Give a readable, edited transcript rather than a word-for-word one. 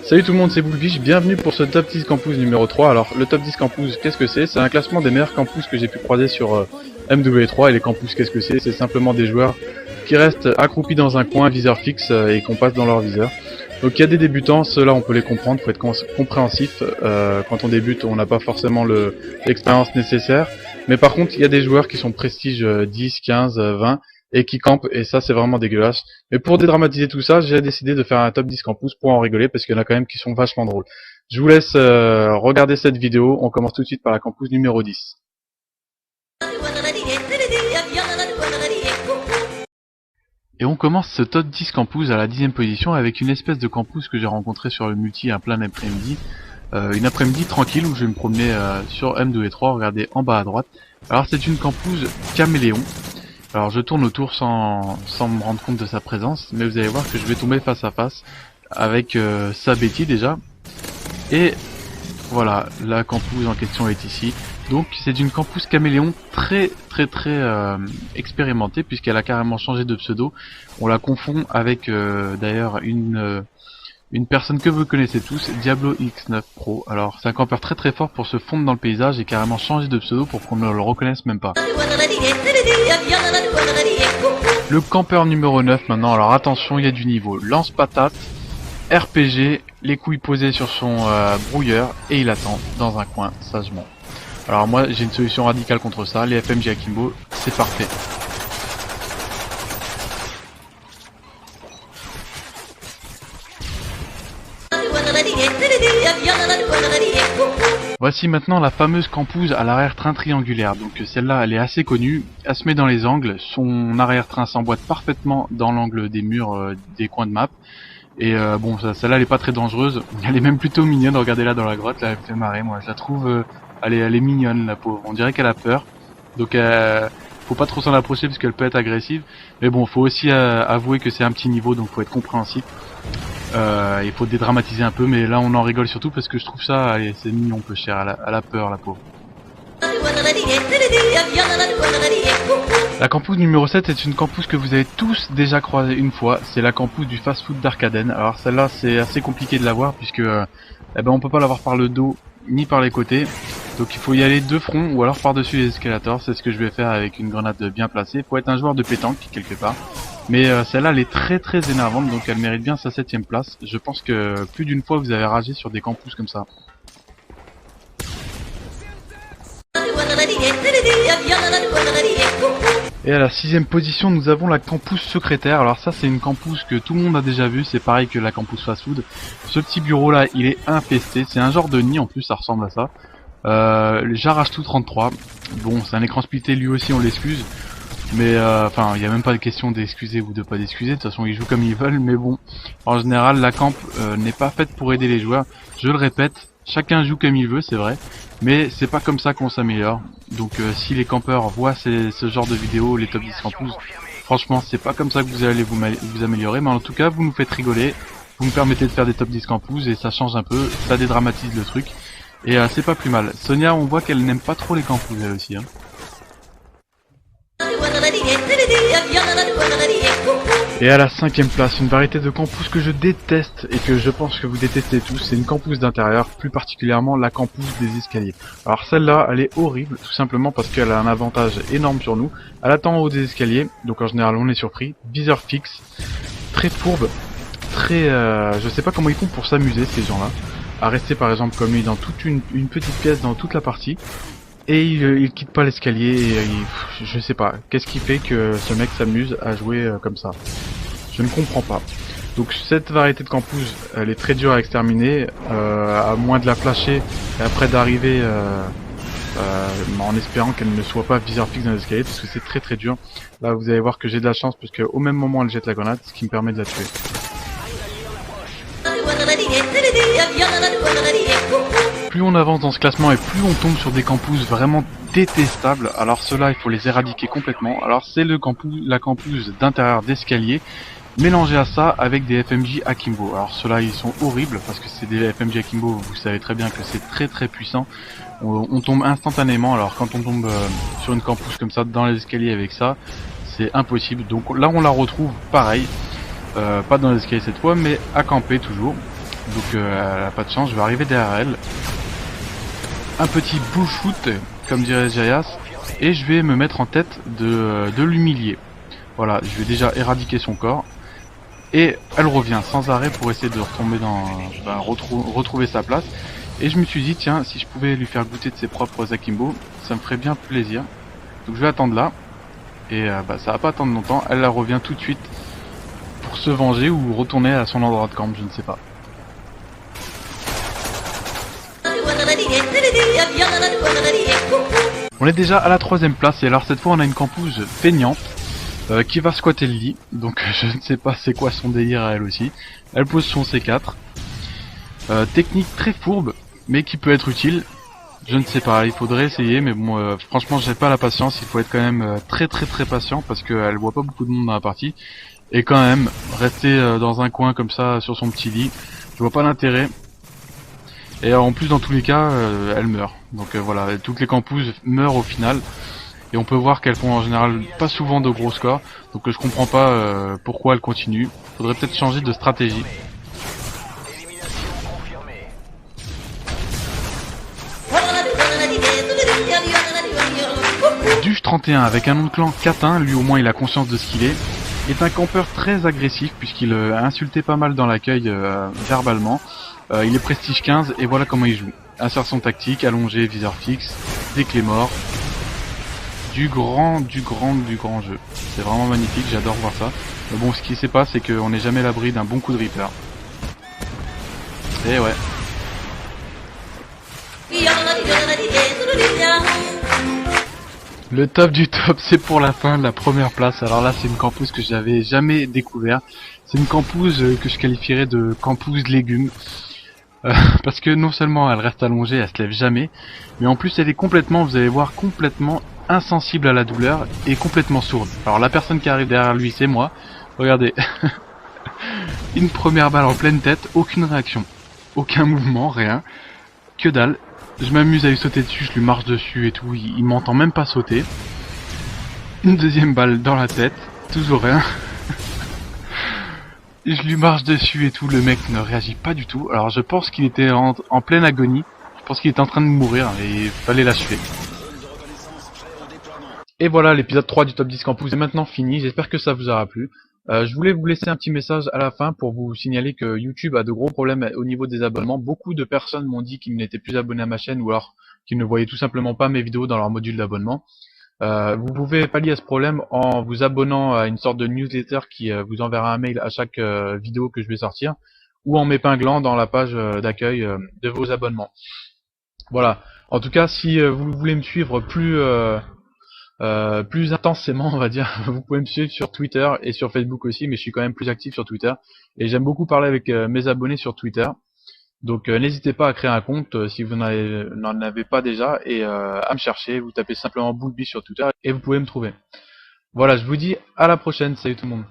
Salut tout le monde, c'est Boulbiche, bienvenue pour ce Top 10 Campus numéro 3. Alors le Top 10 Campus, qu'est-ce que c'est? C'est un classement des meilleurs campus que j'ai pu croiser sur MW3. Et les campus, qu'est-ce que c'est? C'est simplement des joueurs qui restent accroupis dans un coin, viseur fixe, et qu'on passe dans leur viseur. Donc il y a des débutants, ceux-là on peut les comprendre, faut être compréhensif. Quand on débute, on n'a pas forcément l'expérience nécessaire. Mais par contre, il y a des joueurs qui sont prestige 10, 15, 20 et qui campent, et ça c'est vraiment dégueulasse. Mais pour dédramatiser tout ça, j'ai décidé de faire un top 10 campus pour en rigoler, parce qu'il y en a quand même qui sont vachement drôles. Je vous laisse regarder cette vidéo, on commence tout de suite par la campus numéro 10. Et on commence ce top 10 campus à la 10ème position avec une espèce de campus que j'ai rencontré sur le multi un plein après-midi. Une après-midi tranquille où je vais me promener sur M2E3, regardez en bas à droite. Alors c'est une campus caméléon. Alors je tourne autour sans me rendre compte de sa présence, mais vous allez voir que je vais tomber face à face avec sa Betty déjà. Et voilà, la campus en question est ici. Donc c'est une campus caméléon très expérimentée, puisqu'elle a carrément changé de pseudo. On la confond avec d'ailleurs une personne que vous connaissez tous, Diablo X9 Pro. Alors c'est un campeur très fort pour se fondre dans le paysage et carrément changer de pseudo pour qu'on ne le reconnaisse même pas. Le campeur numéro 9 maintenant, alors attention, il y a du niveau. Lance-patate, RPG, les couilles posées sur son brouilleur et il attend dans un coin sagement. Alors moi j'ai une solution radicale contre ça, les FMJ Akimbo, c'est parfait. Voici maintenant la fameuse campus à l'arrière-train triangulaire. Donc celle-là elle est assez connue, elle se met dans les angles, son arrière-train s'emboîte parfaitement dans l'angle des murs des coins de map. Et bon, celle-là elle est pas très dangereuse, elle est même plutôt mignonne, regardez-la dans la grotte, là elle me fait marrer, moi je la trouve, elle est mignonne la pauvre, on dirait qu'elle a peur. Donc faut pas trop s'en approcher parce qu'elle peut être agressive. Mais bon, faut aussi avouer que c'est un petit niveau, donc faut être compréhensif. Il faut dédramatiser un peu, mais là on en rigole surtout parce que je trouve ça, allez, c'est mignon peu cher, elle a peur la pauvre. La campus numéro 7 est une campus que vous avez tous déjà croisé une fois, c'est la campus du fast-food d'Arcaden. Alors celle-là c'est assez compliqué de la voir puisque on peut pas l'avoir par le dos ni par les côtés, donc il faut y aller de front ou alors par-dessus les escalators. C'est ce que je vais faire avec une grenade bien placée. Faut être un joueur de pétanque quelque part. Mais celle-là elle est très énervante, donc elle mérite bien sa 7ème place. Je pense que plus d'une fois vous avez ragé sur des campus comme ça. Et à la 6ème position nous avons la campus secrétaire. Alors ça c'est une campus que tout le monde a déjà vu, c'est pareil que la campus fast food. Ce petit bureau là il est infesté, c'est un genre de nid en plus, ça ressemble à ça. J'arrache tout 33. Bon c'est un écran splitté, lui aussi on l'excuse. Mais enfin il n'y a même pas de question d'excuser ou de pas d'excuser, de toute façon ils jouent comme ils veulent. Mais bon, en général la camp n'est pas faite pour aider les joueurs. Je le répète, chacun joue comme il veut, c'est vrai, mais c'est pas comme ça qu'on s'améliore. Donc si les campeurs voient ce genre de vidéos, les top 10 campus, franchement c'est pas comme ça que vous allez vous améliorer. Mais en tout cas vous nous faites rigoler, vous me permettez de faire des top 10 campus et ça change un peu, ça dédramatise le truc. Et c'est pas plus mal. Sonia, on voit qu'elle n'aime pas trop les campus elle aussi, hein. Et à la 5ème place, une variété de campus que je déteste et que je pense que vous détestez tous, c'est une campus d'intérieur, plus particulièrement la campus des escaliers. Alors celle-là, elle est horrible, tout simplement parce qu'elle a un avantage énorme sur nous. Elle attend en haut des escaliers, donc en général on est surpris, viseur fixe, très fourbe, je sais pas comment ils font pour s'amuser ces gens-là, à rester par exemple comme lui dans toute une petite pièce dans toute la partie. Et il quitte pas l'escalier et je sais pas, qu'est-ce qui fait que ce mec s'amuse à jouer comme ça? Je ne comprends pas. Donc cette variété de campus, elle est très dure à exterminer, à moins de la flasher et après d'arriver en espérant qu'elle ne soit pas viseur fixe dans l'escalier, parce que c'est très dur. Là vous allez voir que j'ai de la chance parce qu'au même moment elle jette la grenade, ce qui me permet de la tuer. Plus on avance dans ce classement et plus on tombe sur des campus vraiment détestables. Alors ceux-là il faut les éradiquer complètement. Alors c'est la campus d'intérieur d'escalier. mélangé à ça avec des FMJ Akimbo. Alors ceux-là ils sont horribles parce que c'est des FMJ Akimbo, vous savez très bien que c'est très très puissant. On tombe instantanément, alors quand on tombe sur une campus comme ça dans les escaliers avec ça, c'est impossible. Donc là on la retrouve pareil, pas dans les escaliers cette fois mais à camper toujours. Donc elle a pas de chance, je vais arriver derrière elle. Un petit bullshoot comme dirait Jayas, et je vais me mettre en tête de l'humilier. Voilà, je vais déjà éradiquer son corps. Et elle revient sans arrêt pour essayer de retomber dans, retrouver sa place. Et je me suis dit, tiens, si je pouvais lui faire goûter de ses propres Akimbo, ça me ferait bien plaisir. Donc je vais attendre là. Et ça va pas attendre longtemps. Elle la revient tout de suite pour se venger ou retourner à son endroit de camp, je ne sais pas. On est déjà à la 3ème place et alors cette fois on a une campouse feignante. Qui va squatter le lit, donc je ne sais pas c'est quoi son délire à elle aussi. Elle pose son C4. Technique très fourbe, mais qui peut être utile. Je ne sais pas, il faudrait essayer, mais bon, franchement j'ai pas la patience, il faut être quand même très patient parce qu'elle voit pas beaucoup de monde dans la partie. Et quand même, rester dans un coin comme ça sur son petit lit, je vois pas l'intérêt. Et en plus dans tous les cas, elle meurt. Donc voilà, toutes les campouses meurent au final. Et on peut voir qu'elles font en général pas souvent de gros scores, donc je comprends pas pourquoi elles continuent. Faudrait peut-être changer de stratégie. Duche 31 avec un nom de clan Catin, lui au moins il a conscience de ce qu'il est un campeur très agressif puisqu'il a insulté pas mal dans l'accueil verbalement. Il est prestige 15 et voilà comment il joue. Insertion tactique, allongé, viseur fixe, des clés morts. Du grand jeu. C'est vraiment magnifique, j'adore voir ça. Mais bon, ce qui se passe, c'est qu'on n'est jamais à l'abri d'un bon coup de Reaper. Et ouais. Le top du top, c'est pour la fin de la première place. Alors là, c'est une campus que j'avais jamais découvert. C'est une campus que je qualifierais de campus légumes. Parce que non seulement elle reste allongée, elle se lève jamais, mais en plus elle est complètement, vous allez voir, complètement insensible à la douleur et complètement sourde. Alors la personne qui arrive derrière lui, c'est moi. Regardez. Une première balle en pleine tête, aucune réaction. Aucun mouvement, rien. Que dalle. Je m'amuse à lui sauter dessus, je lui marche dessus et tout, il m'entend même pas sauter. Une deuxième balle dans la tête, toujours rien. Je lui marche dessus et tout, le mec ne réagit pas du tout. Alors je pense qu'il était en pleine agonie. Je pense qu'il était en train de mourir et il fallait l'achever. Et voilà, l'épisode 3 du Top 10 Campus est maintenant fini. J'espère que ça vous aura plu. Je voulais vous laisser un petit message à la fin pour vous signaler que YouTube a de gros problèmes au niveau des abonnements. Beaucoup de personnes m'ont dit qu'ils n'étaient plus abonnés à ma chaîne ou alors qu'ils ne voyaient tout simplement pas mes vidéos dans leur module d'abonnement. Vous pouvez pallier à ce problème en vous abonnant à une sorte de newsletter qui vous enverra un mail à chaque vidéo que je vais sortir, ou en m'épinglant dans la page d'accueil de vos abonnements. Voilà. En tout cas, si vous voulez me suivre plus intensément, on va dire, vous pouvez me suivre sur Twitter et sur Facebook aussi, mais je suis quand même plus actif sur Twitter. Et j'aime beaucoup parler avec mes abonnés sur Twitter. Donc n'hésitez pas à créer un compte si vous n'en avez pas déjà et à me chercher, vous tapez simplement Boulby sur Twitter et vous pouvez me trouver. Voilà, je vous dis à la prochaine, salut tout le monde.